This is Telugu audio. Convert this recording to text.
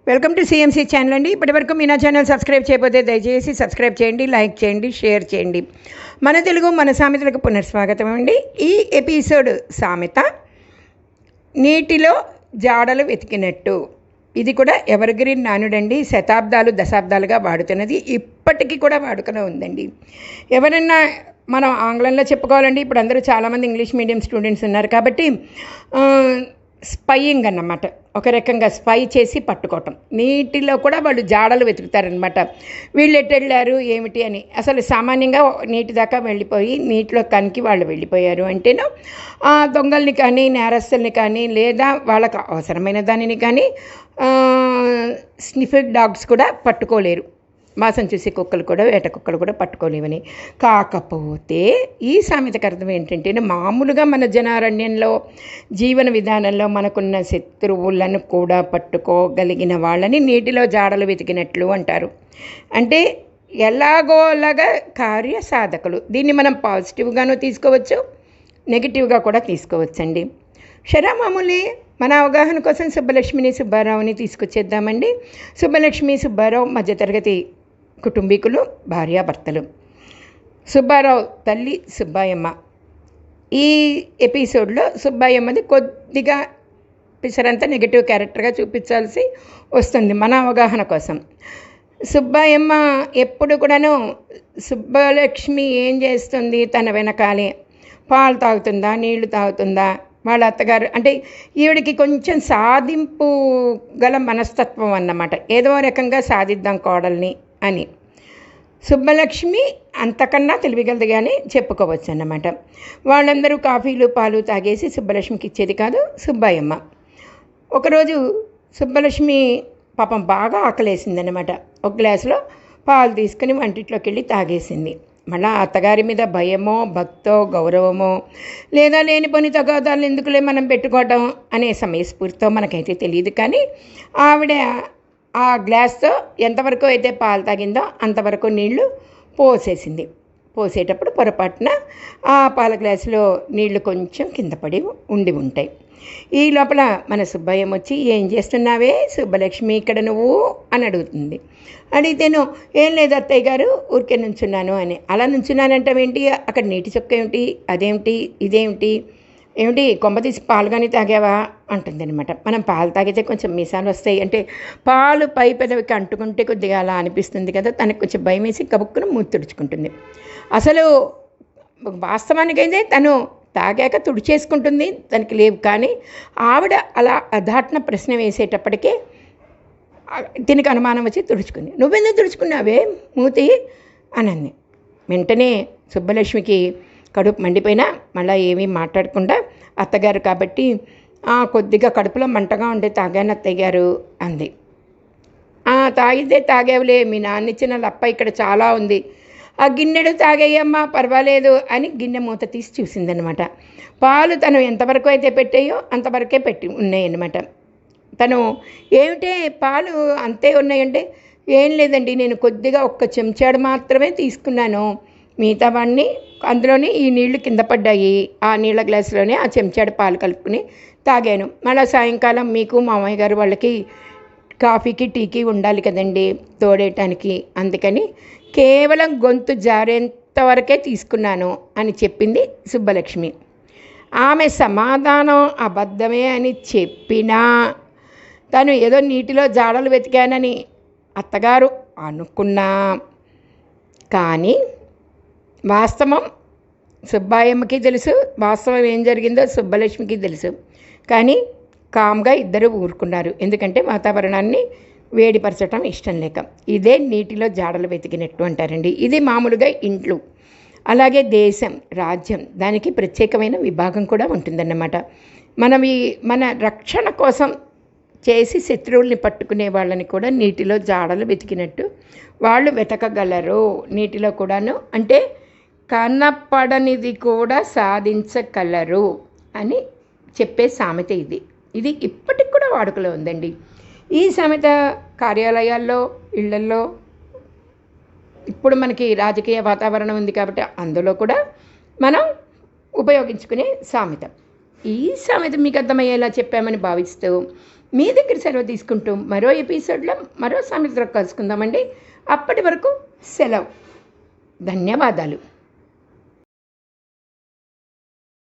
వెల్కమ్ టు సిఎంసి ఛానల్ అండి. ఇప్పటివరకు మీ నా ఛానల్ సబ్స్క్రైబ్ చేయకపోతే దయచేసి సబ్స్క్రైబ్ చేయండి, లైక్ చేయండి, షేర్ చేయండి. మన తెలుగు మన సామెతలకు పునఃస్వాగతం అండి. ఈ ఎపిసోడ్ సామెత నీటిలో జాడలు వెతికినట్టు. ఇది కూడా ఎవర్గ్రీన్ నానుడండి. శతాబ్దాలు దశాబ్దాలుగా వాడుతున్నది, ఇప్పటికీ కూడా వాడుకలో ఉందండి. ఎవరన్నా మనం ఆంగ్లంలో చెప్పుకోవాలండి. ఇప్పుడు అందరూ చాలామంది ఇంగ్లీష్ మీడియం స్టూడెంట్స్ ఉన్నారు కాబట్టి స్పైయింగ్ అన్నమాట. ఒక రకంగా స్పై చేసి పట్టుకోవటం. నీటిలో కూడా వాళ్ళు జాడలు వెతుకుతారనమాట. వీళ్ళు ఎటు వెళ్ళారు ఏమిటి అని. అసలు సామాన్యంగా నీటి దాకా వెళ్ళిపోయి నీటిలో కనికి వాళ్ళు వెళ్ళిపోయారు అంటేనో దొంగల్ని కానీ నేరస్తుల్ని కానీ లేదా వాళ్ళకు అవసరమైన దానిని కానీ స్నిఫింగ్ డాగ్స్ కూడా పట్టుకోలేరు. మాసం చూసి కుక్కలు కూడా వేట కుక్కలు కూడా పట్టుకోలేవని. కాకపోతే ఈ సామెతకు అర్థం ఏంటంటే మామూలుగా మన జనారణ్యంలో జీవన విధానంలో మనకున్న శత్రువులను కూడా పట్టుకోగలిగిన వాళ్ళని నీటిలో జాడలు వెతికినట్లు అంటారు. అంటే ఎలాగోలాగా కార్యసాధకులు. దీన్ని మనం పాజిటివ్గాను తీసుకోవచ్చు, నెగిటివ్గా కూడా తీసుకోవచ్చండి. మామూలు మన అవగాహన కోసం సుబ్బలక్ష్మిని సుబ్బారావుని తీసుకొచ్చేద్దామండి. సుబ్బలక్ష్మి సుబ్బారావు మధ్యతరగతి కుటుంబీకులు, భార్యాభర్తలు. సుబ్బారావు తల్లి సుబ్బాయమ్మ. ఈ ఎపిసోడ్లో సుబ్బాయమ్మది కొద్దిగా పిసరంతా నెగిటివ్ క్యారెక్టర్గా చూపించాల్సి వస్తుంది మన అవగాహన కోసం. సుబ్బాయమ్మ ఎప్పుడు కూడాను సుబ్బలక్ష్మి ఏం చేస్తుంది, తన వెనకాలే పాలు తాగుతుందా, నీళ్లు తాగుతుందా, వాళ్ళ అత్తగారు అంటే ఈవిడికి కొంచెం సాధింపు గల మనస్తత్వం అన్నమాట. ఏదో రకంగా సాధిద్దాం కోడల్ని అని. సుబ్బలక్ష్మి అంతకన్నా తెలివిగలది కానీ చెప్పుకోవచ్చు అన్నమాట. వాళ్ళందరూ కాఫీలు పాలు తాగేసి సుబ్బలక్ష్మికి ఇచ్చేది కాదు సుబ్బాయమ్మ. ఒకరోజు సుబ్బలక్ష్మి పాపం బాగా ఆకలేసిందన్నమాట. ఒక గ్లాసులో పాలు తీసుకుని వంటిట్లోకి వెళ్ళి తాగేసింది. మళ్ళీ అత్తగారి మీద భయమో భక్తో గౌరవమో లేదా లేని పని తగాదాలు ఎందుకులే మనం పెట్టుకోవడం అనే సమయస్ఫూర్తితో మనకైతే తెలియదు. కానీ ఆవిడ ఆ గ్లాస్తో ఎంతవరకు అయితే పాలు తాగిందో అంతవరకు నీళ్లు పోసేసింది. పోసేటప్పుడు పొరపాటున ఆ పాల గ్లాసులో నీళ్లు కొంచెం కింద పడి ఉంటాయి. ఈ లోపల మన సుబ్బయ్య వచ్చి, ఏం చేస్తున్నావే సుబ్బలక్ష్మి ఇక్కడ నువ్వు అని అడుగుతుంది. అడిగితేను, ఏం లేదు అత్తయ్య గారు, ఊరికే నుంచున్నాను అని. అలా నుంచున్నానంటావేంటి, అక్కడ నీటి చుక్క ఏమిటి, అదేమిటి, ఇదేమిటి, ఏమిటి కొంప తీసి పాలు కానీ తాగావా అంటుందన్నమాట. మనం పాలు తాగితే కొంచెం మీసాలు వస్తాయి అంటే పాలు పై పెదవికి అంటుకుంటే కొద్దిగా అలా అనిపిస్తుంది కదా. తనకు కొంచెం భయం వేసి కబుక్కును మూతి తుడుచుకుంటుంది. అసలు వాస్తవానికైతే తను తాగాక తుడిచేసుకుంటుంది, దానికి లేవు. కానీ ఆవిడ అలా అధాటన ప్రశ్న వేసేటప్పటికే దీనికి అనుమానం వచ్చి తుడుచుకుంది. నువ్వెందుకు తుడుచుకున్నావే మూతి అని. వెంటనే సుబ్బలక్ష్మికి కడుపు మండిపోయినా మళ్ళీ ఏమీ మాట్లాడకుండా, అత్తగారు కాబట్టి కొద్దిగా కడుపులో మంటగా ఉండే తాగాను అత్తయ్య గారు అంది. తాగితే తాగేవులే, మీ నాన్న ఇచ్చిన లప్ప ఇక్కడ చాలా ఉంది, ఆ గిన్నెడు తాగేయమ్మా పర్వాలేదు అని గిన్నె మూత తీసి చూసిందనమాట. పాలు తను ఎంతవరకు అయితే పెట్టాయో అంతవరకే పెట్టి ఉన్నాయన్నమాట. తను ఏమిటే పాలు అంతే ఉన్నాయంటే, ఏం లేదండి, నేను కొద్దిగా ఒక్క చెంచాడు మాత్రమే తీసుకున్నాను, మిగతావన్నీ అందులోనే ఈ నీళ్లు కింద పడ్డాయి, ఆ నీళ్ళ గ్లాసులోనే ఆ చెంచాడు పాలు కలుపుకుని తాగాను. మళ్ళీ సాయంకాలం మీకు మామయ్య గారు వాళ్ళకి కాఫీకి టీకి ఉండాలి కదండి తోడేయటానికి, అందుకని కేవలం గొంతు జారేంత వరకే తీసుకున్నాను అని చెప్పింది సుబ్బలక్ష్మి. ఆమె సమాధానం అబద్ధమే అని చెప్పినా తను ఏదో నీటిలో జాడలు వెతికానని అత్తగారు అనుకున్నా కానీ వాస్తవం సుబ్బాయమ్మకి తెలుసు, వాస్తవం ఏం జరిగిందో సుబ్బలక్ష్మికి తెలుసు. కానీ కామ్గా ఇద్దరు ఊరుకున్నారు. ఎందుకంటే వాతావరణాన్ని వేడిపరచడం ఇష్టం లేక. ఇదే నీటిలో జాడలు వెతికినట్టు అంటారండి. ఇది మామూలుగా ఇంట్లు. అలాగే దేశం, రాజ్యం, దానికి ప్రత్యేకమైన విభాగం కూడా ఉంటుందన్నమాట. మన రక్షణ కోసం చేసి శత్రువుల్ని పట్టుకునే వాళ్ళని కూడా నీటిలో జాడలు వెతికినట్టు వాళ్ళు వెతకగలరు నీటిలో కూడాను. అంటే కనపడనిది కూడా సాధించగలరు అని చెప్పే సామెత ఇది ఇప్పటికి కూడా వాడుకలో ఉందండి. ఈ సామెత కార్యాలయాల్లో, ఇళ్లల్లో, ఇప్పుడు మనకి రాజకీయ వాతావరణం ఉంది కాబట్టి అందులో కూడా మనం ఉపయోగించుకునే సామెత. ఈ సామెత మీకు అర్థమయ్యేలా చెప్పామని భావిస్తూ మీ దగ్గర సెలవు తీసుకుంటూ మరో ఎపిసోడ్లో మరో సామెతలో కలుసుకుందామండి. అప్పటి వరకు సెలవు. ధన్యవాదాలు.